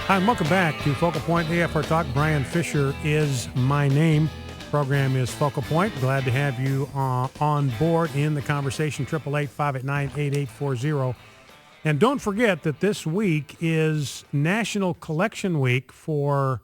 Hi, and welcome back to Focal Point AFR Talk. Brian Fisher is my name. Program is Focal Point. Glad to have you on board in the conversation. 888-589-8840. And don't forget that this week is National Collection Week for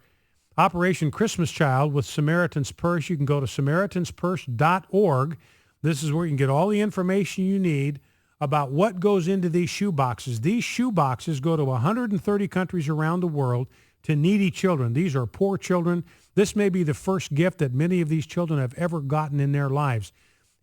Operation Christmas Child with Samaritan's Purse. You can go to SamaritansPurse.org. This is where you can get all the information you need about what goes into these shoe boxes. These shoe boxes go to 130 countries around the world to needy children. These are poor children. This may be the first gift that many of these children have ever gotten in their lives.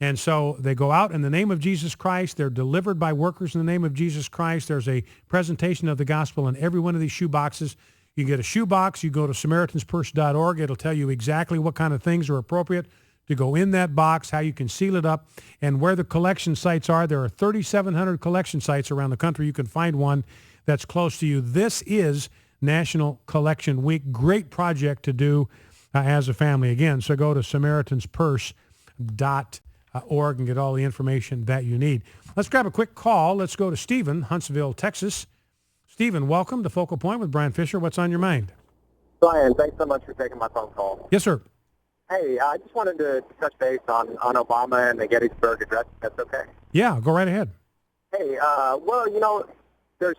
And so they go out in the name of Jesus Christ. They're delivered by workers in the name of Jesus Christ. There's a presentation of the gospel in every one of these shoe boxes. You get a shoe box. You go to SamaritansPurse.org. It'll tell you exactly what kind of things are appropriate to go in that box, how you can seal it up, and where the collection sites are. There are 3,700 collection sites around the country. You can find one that's close to you. This is National Collection Week. Great project to do as a family. Again, so go to SamaritansPurse.org and get all the information that you need. Let's grab a quick call. Let's go to Stephen, Huntsville, Texas. Stephen, welcome to Focal Point with Brian Fisher. What's on your mind? Brian, thanks so much for taking my phone call. Yes, sir. Hey, I just wanted to touch base on Obama and the Gettysburg Address, if that's okay. Yeah, go right ahead. Hey, there's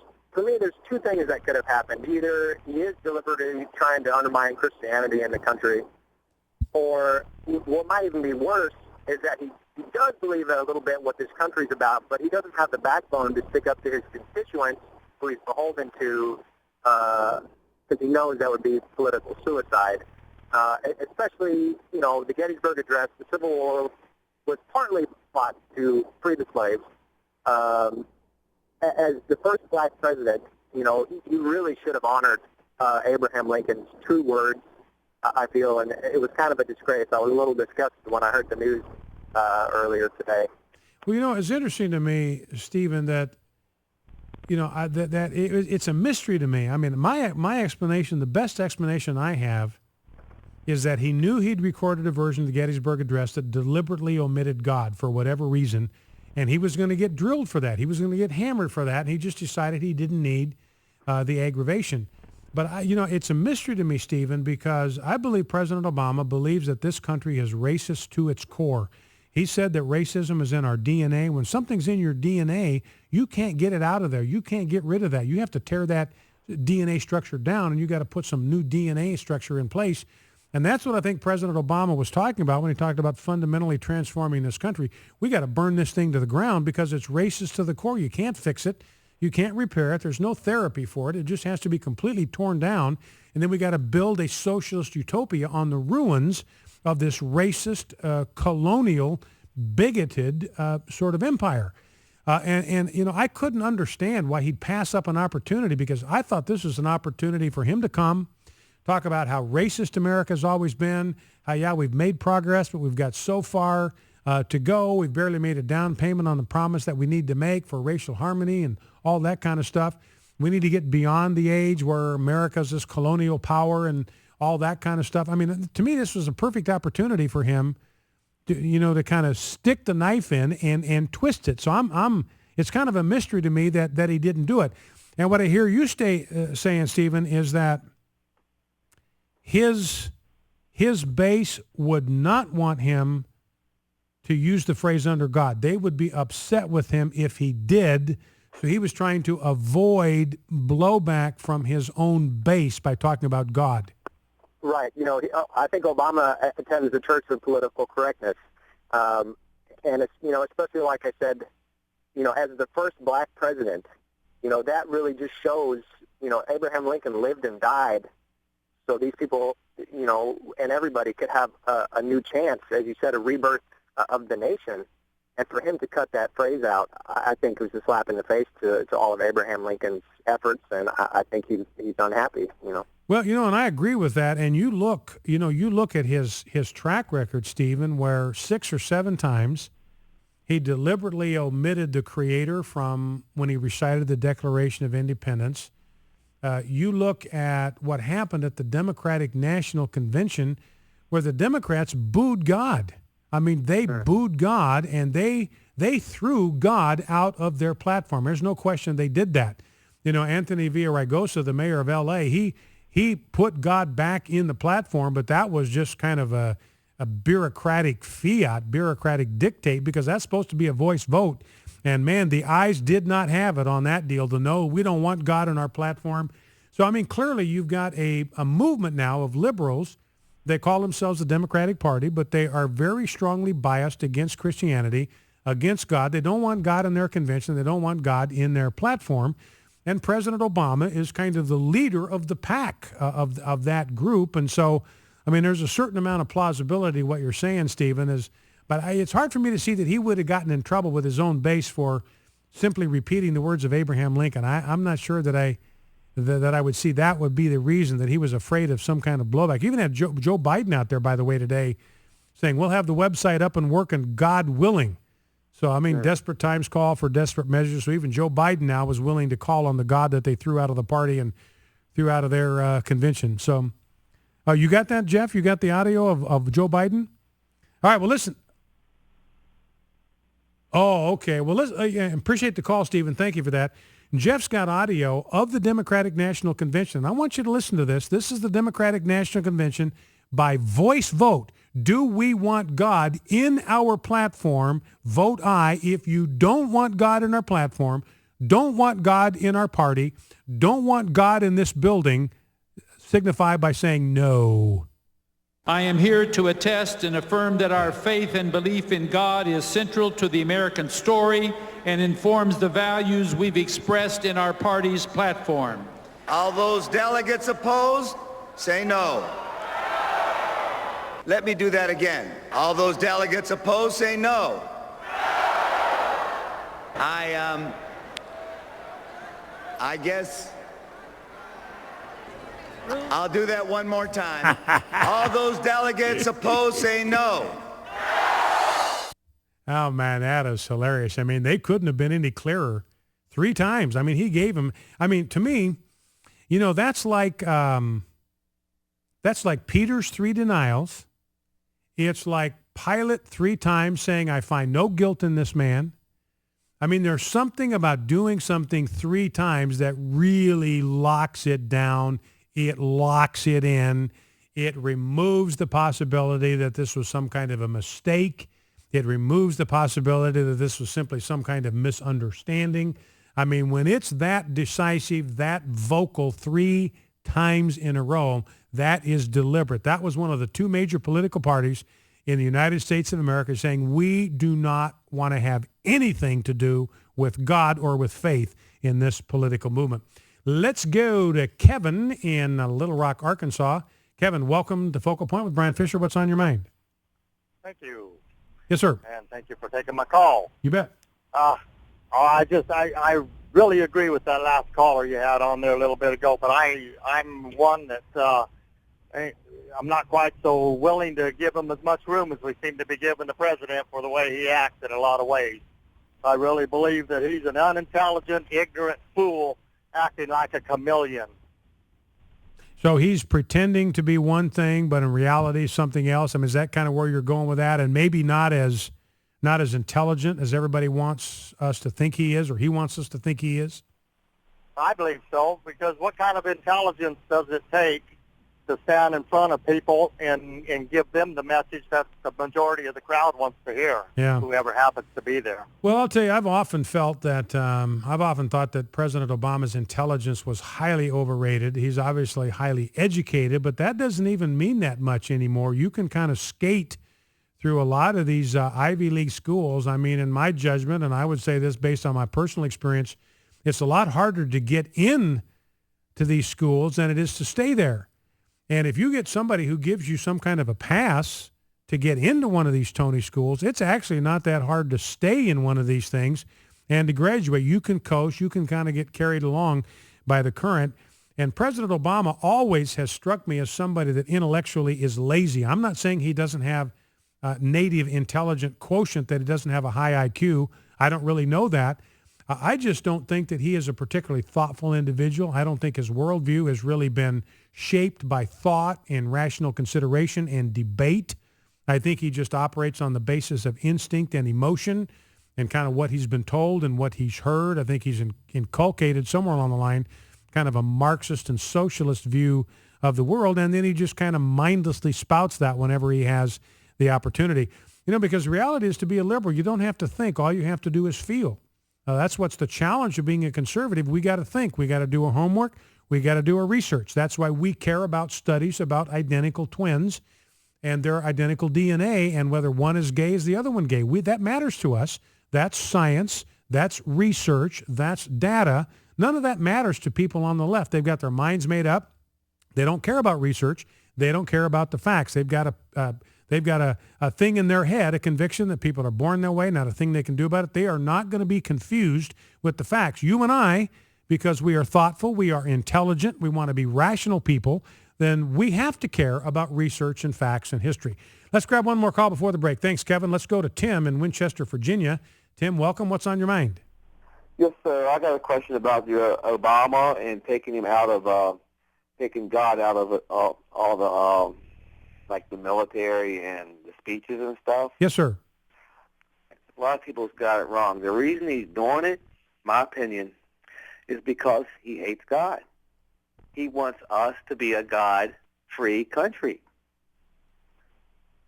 two things that could have happened. Either he is deliberately trying to undermine Christianity in the country, or what might even be worse is that he does believe a little bit what this country's about, but he doesn't have the backbone to stick up to his constituents who he's beholden to, because he knows that would be political suicide. Especially, the Gettysburg Address, the Civil War was partly fought to free the slaves. As the first black president, he really should have honored Abraham Lincoln's true words, I feel, and it was kind of a disgrace. I was a little disgusted when I heard the news earlier today. Well, it's interesting to me, Stephen, that it's a mystery to me. I mean, my explanation, the best explanation I have, is that he knew he'd recorded a version of the Gettysburg Address that deliberately omitted God for whatever reason, and he was going to get drilled for that. He was going to get hammered for that, and he just decided he didn't need the aggravation. But, it's a mystery to me, Stephen, because I believe President Obama believes that this country is racist to its core. He said that racism is in our DNA. When something's in your DNA, you can't get it out of there. You can't get rid of that. You have to tear that DNA structure down, and you got to put some new DNA structure in place. And that's what I think President Obama was talking about when he talked about fundamentally transforming this country. We got to burn this thing to the ground because it's racist to the core. You can't fix it. You can't repair it. There's no therapy for it. It just has to be completely torn down. And then we got to build a socialist utopia on the ruins of this racist, colonial, bigoted sort of empire. I couldn't understand why he'd pass up an opportunity, because I thought this was an opportunity for him to come, talk about how racist America's always been, how, we've made progress, but we've got so far to go. We've barely made a down payment on the promise that we need to make for racial harmony and all that kind of stuff. We need to get beyond the age where America's this colonial power and all that kind of stuff. I mean, to me, this was a perfect opportunity for him to kind of stick the knife in and twist it. So it's kind of a mystery to me that he didn't do it. And what I hear you saying, Stephen, is that his base would not want him to use the phrase under God. They would be upset with him if he did. So he was trying to avoid blowback from his own base by talking about God. Right. I think Obama attends the Church of Political Correctness. And it's, especially like I said, as the first black president, that really just shows, Abraham Lincoln lived and died. So these people, and everybody could have a new chance, as you said, a rebirth of the nation. And for him to cut that phrase out, I think it was a slap in the face to all of Abraham Lincoln's efforts, and I think he's unhappy, Well, and I agree with that. And you look at his track record, Stephen, where 6 or 7 times he deliberately omitted the Creator from when he recited the Declaration of Independence. You look at what happened at the Democratic National Convention, where the Democrats booed God. I mean, they booed God, and they threw God out of their platform. There's no question they did that. Anthony Villaraigosa, the mayor of L.A., he put God back in the platform, but that was just kind of a bureaucratic dictate, because that's supposed to be a voice vote. And, man, the ayes did not have it on that deal to know we don't want God on our platform. So, I mean, clearly you've got a movement now of liberals. They call themselves the Democratic Party, but they are very strongly biased against Christianity, against God. They don't want God in their convention. They don't want God in their platform. And President Obama is kind of the leader of the pack of that group. And so, I mean, there's a certain amount of plausibility what you're saying, Stephen, but it's hard for me to see that he would have gotten in trouble with his own base for simply repeating the words of Abraham Lincoln. I'm not sure that I would see that would be the reason, that he was afraid of some kind of blowback. He even had Joe Biden out there, by the way, today saying, we'll have the website up and working, God willing. So, I mean, desperate times call for desperate measures. So even Joe Biden now was willing to call on the God that they threw out of the party and threw out of their convention. So you got that, Jeff? You got the audio of Joe Biden? All right, well, listen. Oh, okay. Well, listen, appreciate the call, Stephen. Thank you for that. Jeff's got audio of the Democratic National Convention. I want you to listen to this. This is the Democratic National Convention by voice vote. Do we want God in our platform? Vote aye. If you don't want God in our platform, don't want God in our party, don't want God in this building, signify by saying no. I am here to attest and affirm that our faith and belief in God is central to the American story and informs the values we've expressed in our party's platform. All those delegates opposed, say no. Let me do that again. All those delegates opposed, say no. I guess I'll do that one more time. All those delegates opposed, say no. Oh, man, that is hilarious. I mean, they couldn't have been any clearer. 3 times. I mean, he gave him, I mean, to me, that's like Peter's 3 denials. It's like Pilate 3 times saying, I find no guilt in this man. I mean, there's something about doing something 3 times that really locks it down. It locks it in. It removes the possibility that this was some kind of a mistake. It removes the possibility that this was simply some kind of misunderstanding. I mean, when it's that decisive, that vocal 3 times in a row, that is deliberate. That was one of the 2 major political parties in the United States of America saying we do not want to have anything to do with God or with faith in this political movement. Let's go to Kevin in Little Rock, Arkansas. Kevin, welcome to Focal Point with Brian Fisher. What's on your mind? Thank you. Yes, sir. And thank you for taking my call. You bet. I really agree with that last caller you had on there a little bit ago, but I'm one that I'm not quite so willing to give him as much room as we seem to be giving the president for the way he acts in a lot of ways. I really believe that he's an unintelligent, ignorant fool acting like a chameleon. So he's pretending to be one thing, but in reality something else. I mean, is that kind of where you're going with that? And maybe not as intelligent as everybody wants us to think he is, or he wants us to think he is? I believe so, because what kind of intelligence does it take to stand in front of people and give them the message that the majority of the crowd wants to hear, whoever happens to be there? Well, I'll tell you, I've often thought that President Obama's intelligence was highly overrated. He's obviously highly educated, but that doesn't even mean that much anymore. You can kind of skate through a lot of these Ivy League schools. I mean, in my judgment, and I would say this based on my personal experience, it's a lot harder to get in to these schools than it is to stay there. And if you get somebody who gives you some kind of a pass to get into one of these Tony schools, it's actually not that hard to stay in one of these things and to graduate. You can coast, you can kind of get carried along by the current. And President Obama always has struck me as somebody that intellectually is lazy. I'm not saying he doesn't have native intelligent quotient, that he doesn't have a high IQ. I don't really know that. I just don't think that he is a particularly thoughtful individual. I don't think his worldview has really been shaped by thought and rational consideration and debate. I think he just operates on the basis of instinct and emotion. and kind of what he's been told and what he's heard. I think he's inculcated somewhere along the line kind of a Marxist and socialist view of the world, and then he just kind of mindlessly spouts that whenever he has the opportunity. Because the reality is, to be a liberal, you don't have to think. All you have to do is feel. That's what's the challenge of being a conservative. We got to think. We got to do our homework. We got to do our research. That's why we care about studies about identical twins and their identical DNA, and whether one is gay is the other one gay. That matters to us. That's science. That's research. That's data. None of that matters to people on the left. They've got their minds made up. They don't care about research. They don't care about the facts. They've got a thing in their head, a conviction that people are born that way, not a thing they can do about it. They are not going to be confused with the facts. You and I, because we are thoughtful, we are intelligent, we want to be rational people, then we have to care about research and facts and history. Let's grab one more call before the break. Thanks, Kevin. Let's go to Tim in Winchester, Virginia. Tim, welcome. What's on your mind? Yes, sir. I got a question about your Obama and taking him out of, taking God out of all the, like the military and the speeches and stuff. Yes, sir. A lot of people's got it wrong. The reason he's doing it, my opinion, is because he hates God. He wants us to be a God-free country.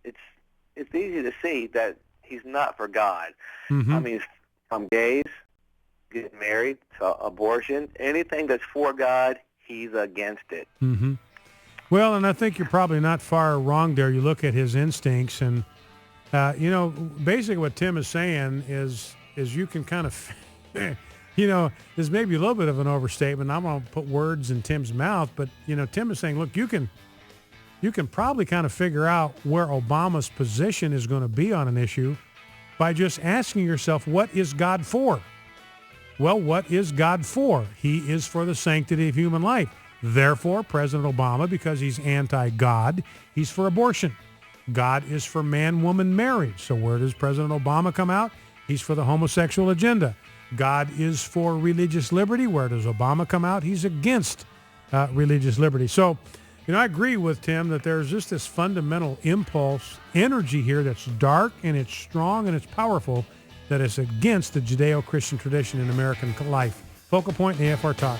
It's easy to see that he's not for God. Mm-hmm. I mean, from gays, getting married, to abortion, anything that's for God, he's against it. Mm-hmm. Well, and I think you're probably not far wrong there. You look at his instincts, and basically what Tim is saying is you can kind of, there's maybe a little bit of an overstatement. I'm going to put words in Tim's mouth, but Tim is saying, look, you can probably kind of figure out where Obama's position is going to be on an issue by just asking yourself, what is God for? Well, what is God for? He is for the sanctity of human life. Therefore, President Obama, because he's anti-God, he's for abortion. God is for man-woman marriage. So where does President Obama come out? He's for the homosexual agenda. God is for religious liberty. Where does Obama come out? He's against religious liberty. So, I agree with Tim that there's just this fundamental impulse, energy here that's dark and it's strong and it's powerful, that is against the Judeo-Christian tradition in American life. Focal Point, AFR Talk.